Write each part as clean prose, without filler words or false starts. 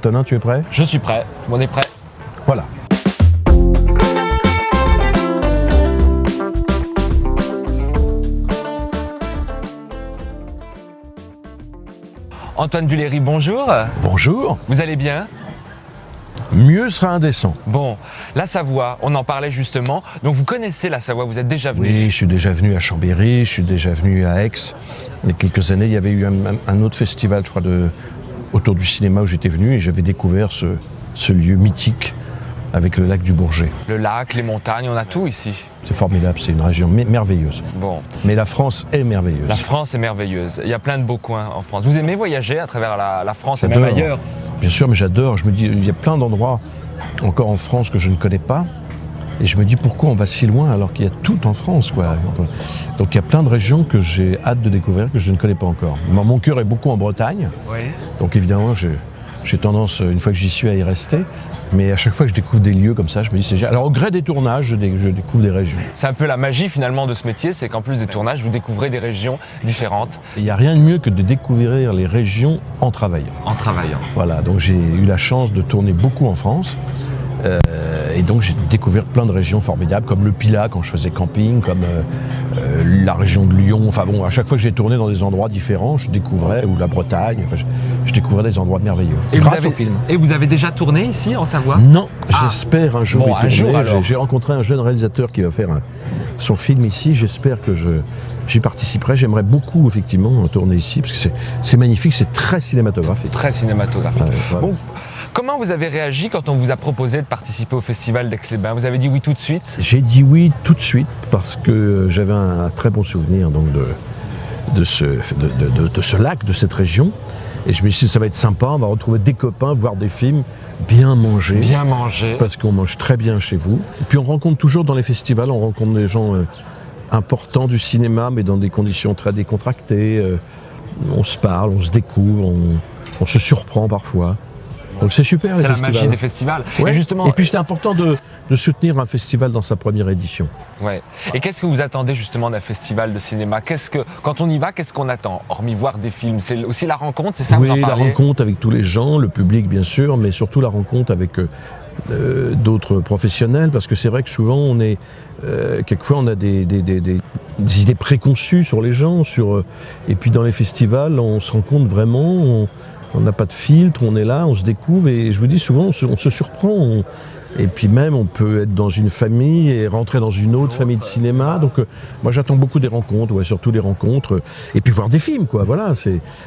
Antonin, tu es prêt? Je suis prêt, on est prêt. Voilà. Antoine Duléry, bonjour. Bonjour. Vous allez bien? Mieux sera indécent. Bon, la Savoie, on en parlait justement. Donc vous connaissez la Savoie, vous êtes déjà venu? Oui, je suis déjà venu à Chambéry, je suis déjà venu à Aix. Il y a quelques années, il y avait eu un autre festival, je crois, autour du cinéma où j'étais venu et j'avais découvert ce lieu mythique avec le lac du Bourget. Le lac, les montagnes, on a tout ici. C'est formidable, c'est une région merveilleuse. Bon. Mais la France est merveilleuse. La France est merveilleuse. Il y a plein de beaux coins en France. Vous aimez voyager à travers la France et J'adore. même ailleurs? Bien sûr, mais j'adore. Je me dis, il y a plein d'endroits encore en France que je ne connais pas. Et je me dis, pourquoi on va si loin alors qu'il y a tout en France, quoi. Donc il y a plein de régions que j'ai hâte de découvrir, que je ne connais pas encore. Mon cœur est beaucoup en Bretagne. Oui. Donc évidemment, j'ai tendance, une fois que j'y suis, à y rester. Mais à chaque fois que je découvre des lieux comme ça, je me dis c'est génial. Alors au gré des tournages, je découvre des régions. C'est un peu la magie finalement de ce métier, c'est qu'en plus des tournages, vous découvrez des régions différentes. Il n'y a rien de mieux que de découvrir les régions en travaillant. En travaillant. Voilà, donc j'ai eu la chance de tourner beaucoup en France. Et donc j'ai découvert plein de régions formidables, comme le Pilat quand je faisais camping, comme la région de Lyon. Enfin bon, à chaque fois que j'ai tourné dans des endroits différents, je découvrais, ou la Bretagne, enfin, je découvrais des endroits merveilleux. Grâce au film. Et vous avez déjà tourné ici en Savoie? Non, j'espère un jour y tourner. J'ai rencontré un jeune réalisateur qui va faire son film ici, j'espère que j'y participerai. J'aimerais beaucoup effectivement tourner ici, parce que c'est magnifique, c'est très cinématographique. Très cinématographique. Voilà. Bon. Comment vous avez réagi quand on vous a proposé de participer au festival d'Aix-les-Bains? Vous avez dit oui tout de suite? J'ai dit oui tout de suite parce que j'avais un très bon souvenir donc de ce lac, de cette région. Et je me suis dit ça va être sympa, on va retrouver des copains, voir des films, bien manger. Bien manger. Parce qu'on mange très bien chez vous. Et puis on rencontre toujours dans les festivals, on rencontre des gens importants du cinéma, mais dans des conditions très décontractées. On se parle, on se découvre, on se surprend parfois. Donc c'est super les festivals. C'est la magie des festivals. Ouais. Et justement, et puis c'est important de soutenir un festival dans sa première édition. Ouais. Et qu'est-ce que vous attendez justement d'un festival de cinéma? Quand on y va, qu'est-ce qu'on attend? Hormis voir des films, c'est aussi la rencontre, c'est ça? Oui, vous en parlez? la rencontre avec tous les gens, le public bien sûr, mais surtout la rencontre avec d'autres professionnels, parce que c'est vrai que souvent on est quelquefois on a des idées préconçues sur les gens, et puis dans les festivals on se rend compte vraiment. On n'a pas de filtre, on est là, on se découvre et je vous dis souvent on se surprend. Et puis même on peut être dans une famille et rentrer dans une autre famille de cinéma. Donc moi j'attends beaucoup des rencontres, ouais, surtout des rencontres. Et puis voir des films, quoi. Voilà,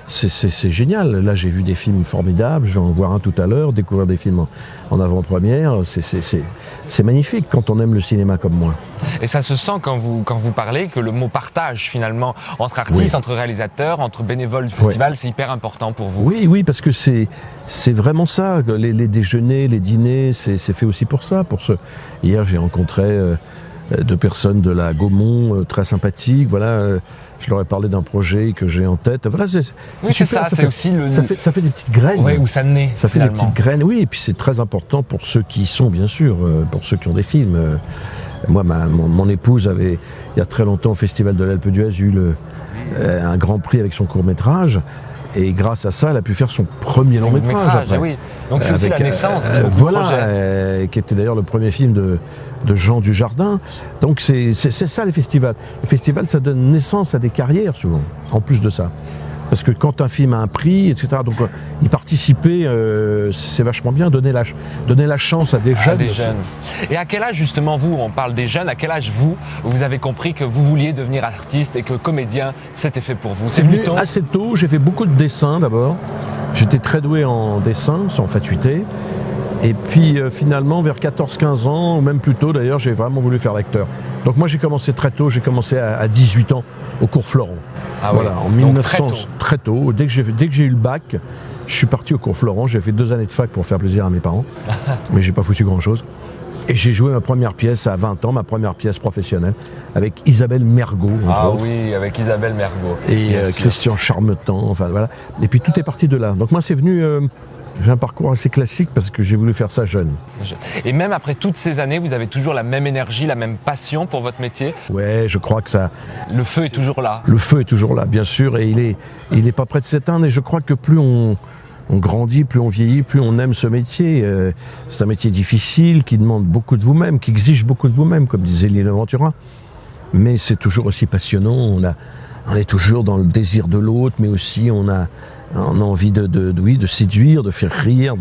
c'est génial. Là j'ai vu des films formidables, je vais en voir un tout à l'heure, découvrir des films en avant-première. C'est magnifique quand on aime le cinéma comme moi. Et ça se sent quand vous parlez que le mot partage finalement entre artistes, oui, entre réalisateurs, entre bénévoles du festival, oui, c'est hyper important pour vous. Oui, parce que c'est vraiment ça. Les déjeuners, les dîners, c'est fait aussi pour ça. Hier j'ai rencontré deux personnes de la Gaumont très sympathiques. Voilà, je leur ai parlé d'un projet que j'ai en tête. Voilà, c'est super. C'est aussi ça fait des petites graines. Oui, où ça naît. Ça fait des petites graines, oui. Et puis c'est très important pour ceux qui y sont, bien sûr, pour ceux qui ont des films. Moi, mon épouse avait, il y a très longtemps, au Festival de l'Alpe d'Huez, eu un grand prix avec son court-métrage. Et grâce à ça, elle a pu faire son premier long-métrage. Après. Oui. Donc c'est aussi la naissance de beaucoup de projets. Qui était d'ailleurs le premier film de Jean Dujardin. Donc c'est ça les festivals. Les festivals, ça donne naissance à des carrières souvent, en plus de ça. Parce que quand un film a un prix, etc., donc y participer, c'est vachement bien, donner la chance à des jeunes. Et à quel âge justement on parle des jeunes, à quel âge vous avez compris que vous vouliez devenir artiste et que comédien, c'était fait pour vous? C'est venu tôt? Assez tôt, j'ai fait beaucoup de dessins d'abord. J'étais très doué en dessin, sans fatuité. Et puis finalement, vers 14-15 ans, ou même plus tôt d'ailleurs, j'ai vraiment voulu faire l'acteur. Donc moi j'ai commencé très tôt, j'ai commencé à 18 ans au cours Florent. Ah voilà, oui. en 1900, très tôt. Dès que j'ai eu le bac, je suis parti au cours Florent. J'ai fait 2 années de fac pour faire plaisir à mes parents, mais j'ai pas foutu grand-chose. Et j'ai joué ma première pièce à 20 ans, ma première pièce professionnelle, avec Isabelle Mergo. Ah oui, avec Isabelle Mergo. Et Christian Charmetan, enfin voilà. Et puis tout est parti de là. Donc moi c'est venu... J'ai un parcours assez classique parce que j'ai voulu faire ça jeune. Et même après toutes ces années, vous avez toujours la même énergie, la même passion pour votre métier? Ouais, je crois que ça... Le feu est toujours là? Le feu est toujours là, bien sûr, et il est pas prêt de s'éteindre. Et je crois que plus on on grandit, plus on vieillit, plus on aime ce métier. C'est un métier difficile, qui demande beaucoup de vous-même, qui exige beaucoup de vous-même, comme disait Lino Ventura. Mais c'est toujours aussi passionnant. On est toujours dans le désir de l'autre, mais aussi on a envie de séduire, de faire rire,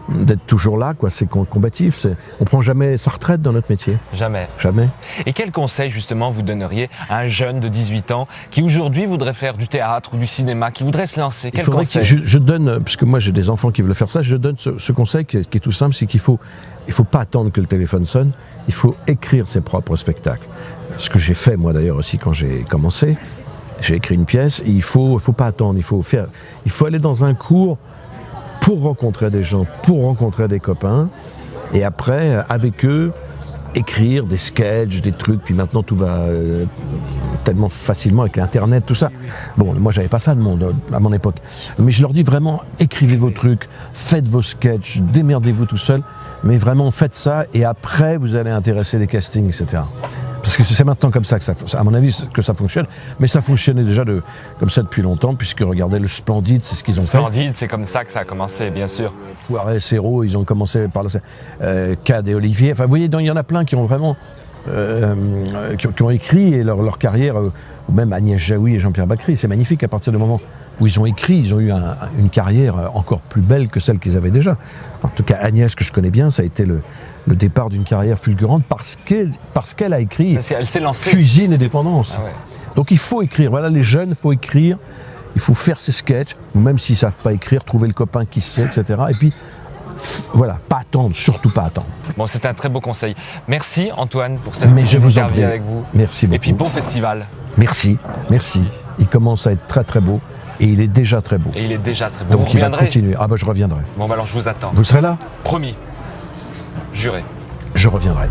d'être toujours là, quoi. C'est combatif. On prend jamais sa retraite dans notre métier. Jamais. Jamais. Et quel conseil justement vous donneriez à un jeune de 18 ans qui aujourd'hui voudrait faire du théâtre ou du cinéma, qui voudrait se lancer? Quel conseil? Je donne, puisque moi j'ai des enfants qui veulent faire ça, je donne ce conseil qui est tout simple, c'est qu'il faut pas attendre que le téléphone sonne, il faut écrire ses propres spectacles. Ce que j'ai fait moi d'ailleurs aussi quand j'ai commencé, j'ai écrit une pièce et il faut pas attendre, il faut aller dans un cours pour rencontrer des gens, pour rencontrer des copains, et après, avec eux, écrire des sketchs, des trucs, puis maintenant tout va tellement facilement avec l'internet, tout ça. Bon, moi j'avais pas ça à mon époque. Mais je leur dis vraiment, écrivez vos trucs, faites vos sketchs, démerdez-vous tout seul, mais vraiment faites ça, et après vous allez intéresser les castings, etc. Parce que c'est maintenant comme ça que à mon avis, que ça fonctionne. Mais ça fonctionnait déjà comme ça depuis longtemps, puisque regardez le Splendide, c'est ce qu'ils ont fait. Splendide, c'est comme ça que ça a commencé, bien sûr. Poiret, Serrault, ils ont commencé par Cad et Olivier. Enfin, vous voyez, il y en a plein qui ont vraiment qui ont écrit, et leur carrière, ou même Agnès Jaoui et Jean-Pierre Bacry, c'est magnifique. À partir du moment où ils ont écrit, ils ont eu une carrière encore plus belle que celle qu'ils avaient déjà. En tout cas, Agnès, que je connais bien, ça a été le départ d'une carrière fulgurante parce qu'elle a écrit Elle s'est lancée. Cuisine et Dépendance. Ah ouais. Donc il faut écrire. Voilà, les jeunes, il faut écrire. Il faut faire ses sketchs, même s'ils ne savent pas écrire, trouver le copain qui sait, etc. Et puis, voilà, pas attendre, surtout pas attendre. Bon, c'est un très beau conseil. Merci Antoine pour cette interview avec vous. Merci beaucoup. Et puis bon festival. Merci. Il commence à être très très beau. Et il est déjà très beau. Donc vous reviendrez? Continuer. Ah bah je reviendrai. Bon bah alors je vous attends. Vous serez là? Promis. Juré. Je reviendrai.